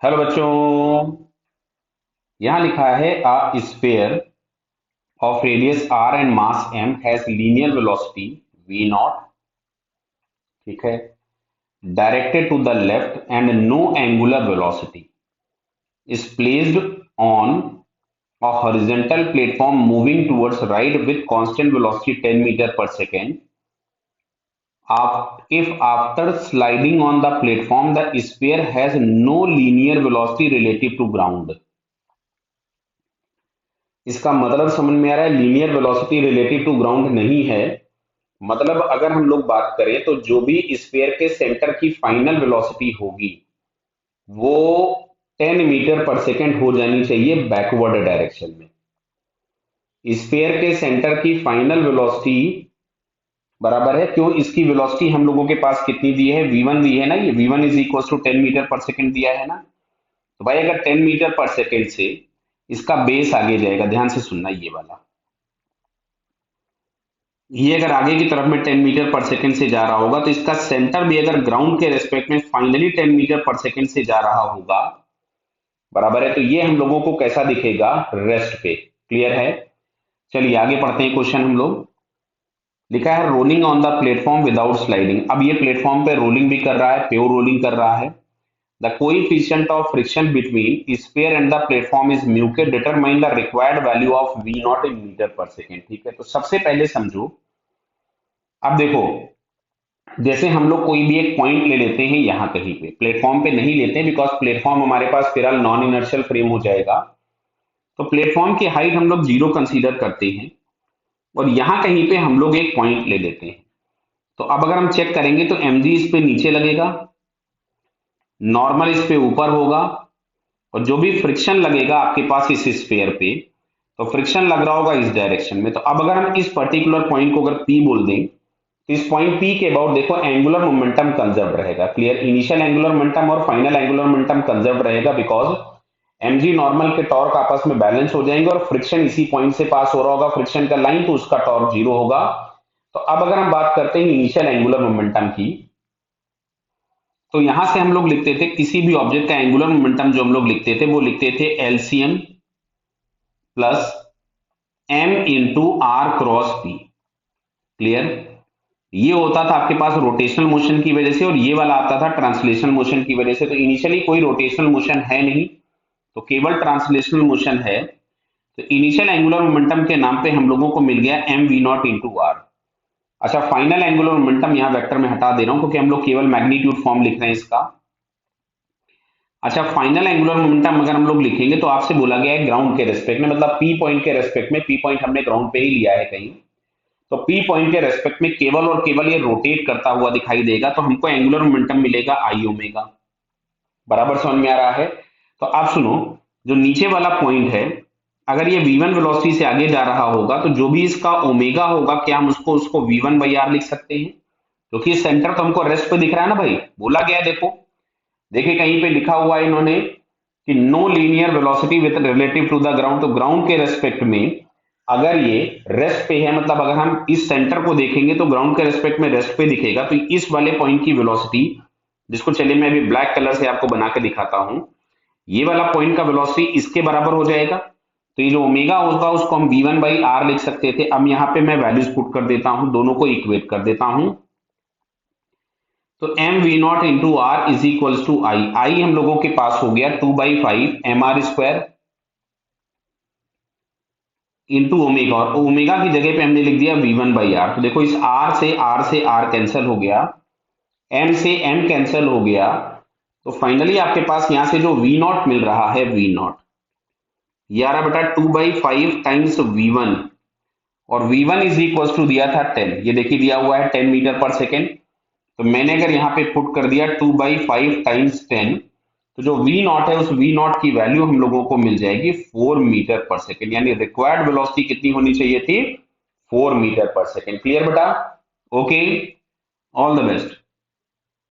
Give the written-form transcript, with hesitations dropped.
Hello बच्चों। यहां लिखा है a sphere of radius r and mass m has linear velocity v naught, ठीक है, directed to the left and no angular velocity is placed on a horizontal platform moving towards right with constant velocity 10 metre per second. If after sliding on the platform the sphere has no linear velocity relative to ground। इसका मतलब समझ में आ रहा है, linear velocity relative to ground नहीं है। मतलब अगर हम लोग बात करें तो जो भी स्फीयर के सेंटर की फाइनल वेलोसिटी होगी वो 10 मीटर पर सेकेंड हो जानी चाहिए बैकवर्ड डायरेक्शन में। स्फीयर के सेंटर की फाइनल वेलोसिटी बराबर है, क्यों, इसकी वेलोसिटी हम लोगों के पास कितनी दी है, v1 दी है ना, ये v1 is equal to 10 metre per second दिया है ना। तो भाई अगर 10 मीटर पर सेकेंड से इसका बेस आगे जाएगा, ध्यान से सुनना, ये वाला, ये अगर आगे की तरफ में 10 मीटर पर सेकंड से जा रहा होगा तो इसका सेंटर भी अगर ग्राउंड के रेस्पेक्ट में फाइनली 10 मीटर पर सेकंड से जा रहा होगा, बराबर है, तो ये हम लोगों को कैसा दिखेगा, रेस्ट पे। क्लियर है। चलिए आगे पढ़ते हैं क्वेश्चन हम लोग। लिखा है rolling on the platform without sliding. अब ये प्लेटफॉर्म पे रोलिंग भी कर रहा है, प्योर रोलिंग कर रहा है। The coefficient of friction between sphere and the platform is mu k, determine the required value of v naught in metre per second. ठीक है, तो सबसे पहले समझो। अब देखो, जैसे हम लोग कोई भी एक पॉइंट ले लेते हैं, यहां कहीं पे प्लेटफॉर्म पे नहीं लेते बिकॉज प्लेटफॉर्म हमारे पास फिलहाल नॉन इनर्शियल फ्रेम हो जाएगा। तो प्लेटफॉर्म की हाइट हम लोग 0 कंसीडर करते हैं और यहां कहीं पे हम लोग एक पॉइंट ले लेते हैं। तो अब अगर हम चेक करेंगे तो एम जी इस पे नीचे लगेगा, नॉर्मल इस पे ऊपर होगा, और जो भी फ्रिक्शन लगेगा आपके पास इस स्फीयर पे, तो फ्रिक्शन लग रहा होगा इस डायरेक्शन में। तो अब अगर हम इस पर्टिकुलर पॉइंट को अगर पी बोल दें तो इस पॉइंट पी के अबाउट देखो एंगुलर मोमेंटम कंजर्व रहेगा। क्लियर, इनिशियल एंगुलर मोमेंटम और फाइनल एंगुलर मोमेंटम कंजर्व रहेगा बिकॉज एमजी नॉर्मल के टॉर्क आपस में बैलेंस हो जाएंगे और फ्रिक्शन इसी पॉइंट से पास हो रहा होगा, फ्रिक्शन का लाइन, तो उसका टॉर्क 0 होगा। तो अब अगर हम बात करते हैं इनिशियल एंगुलर मोमेंटम की, तो यहां से हम लोग लिखते थे किसी भी ऑब्जेक्ट का एंगुलर मोमेंटम, जो हम लोग लिखते थे वो लिखते थे LCM plus M into R cross P. Clear, ये होता था आपके पास रोटेशनल मोशन की वजह से और ये वाला आता था ट्रांसलेशनल मोशन की वजह से। तो इनिशियली कोई रोटेशनल मोशन है नहीं, तो केवल ट्रांसलेशनल मोशन है। तो इनिशियल एंगुलर मोमेंटम के नाम पे हम लोगों को मिल गया M we naught into R. अच्छा, फाइनल एंगुलर मोमेंटम यहां वेक्टर में हटा दे रहा हूं क्योंकि हम लोग केवल मैग्नीट्यूड फॉर्म लिख रहे हैं इसका। अच्छा, फाइनल एंगुलर मोमेंटम अगर हम लोग लिखेंगे तो आपसे बोला गया है ग्राउंड के रेस्पेक्ट में, मतलब पी पॉइंट के रेस्पेक्ट में, पी पॉइंट हमने ग्राउंड पे ही लिया है कहीं, तो पी पॉइंट के रेस्पेक्ट में केवल और केवल ये रोटेट करता हुआ दिखाई देगा, तो हमको एंगुलर मोमेंटम मिलेगा आई ओमेगा। बराबर समझ में आ रहा है। तो आप सुनो, जो नीचे वाला पॉइंट है, अगर ये v1 वेलोसिटी से आगे जा रहा होगा तो जो भी इसका ओमेगा होगा, क्या हम उसको उसको v1 बाई आर लिख सकते हैं, क्योंकि सेंटर तो हमको रेस्ट पे दिख रहा है ना भाई, बोला गया है। देखो, देखिए कहीं पे लिखा हुआ है इन्होंने कि no linear velocity with relative to the ground. तो ग्राउंड के रेस्पेक्ट में अगर ये रेस्ट पे है, मतलब अगर हम इस सेंटर को देखेंगे तो ग्राउंड के रेस्पेक्ट में रेस्ट पे दिखेगा, तो इस वाले पॉइंट की वेलोसिटी, जिसको चलिए मैं अभी ब्लैक कलर से आपको बना के दिखाता हूं, ये वाला पॉइंट का वेलोसिटी इसके बराबर हो जाएगा। तो ये जो ओमेगा होगा उसको हम v1 बाई आर लिख सकते थे। अब यहां पे मैं वैल्यूज पुट कर देता हूं, दोनों को इक्वेट कर देता हूं। तो M we naught into R is equal to I, I हम लोगों के पास हो गया 2/5 M R square into omega, और ओमेगा की जगह पे हमने लिख दिया v1 बाई आर। तो देखो, इस आर से आर कैंसिल हो गया, एम से एम कैंसिल हो गया, तो फाइनली आपके पास यहां से जो वी नॉट मिल रहा है, वी नॉट 11/2/5 टाइम्स v1, और v1 इज इक्वल टू दिया था 10, ये देखिए दिया हुआ है 10 मीटर पर सेकेंड। तो मैंने अगर यहाँ पे पुट कर दिया 2/5 टाइम्स 10, तो जो v नॉट है उस v नॉट की वैल्यू हम लोगों को मिल जाएगी 4 मीटर पर सेकेंड, यानी रिक्वायर्ड वेलोसिटी कितनी होनी चाहिए थी, 4 मीटर पर सेकेंड। क्लियर बेटा, ओके, ऑल द बेस्ट।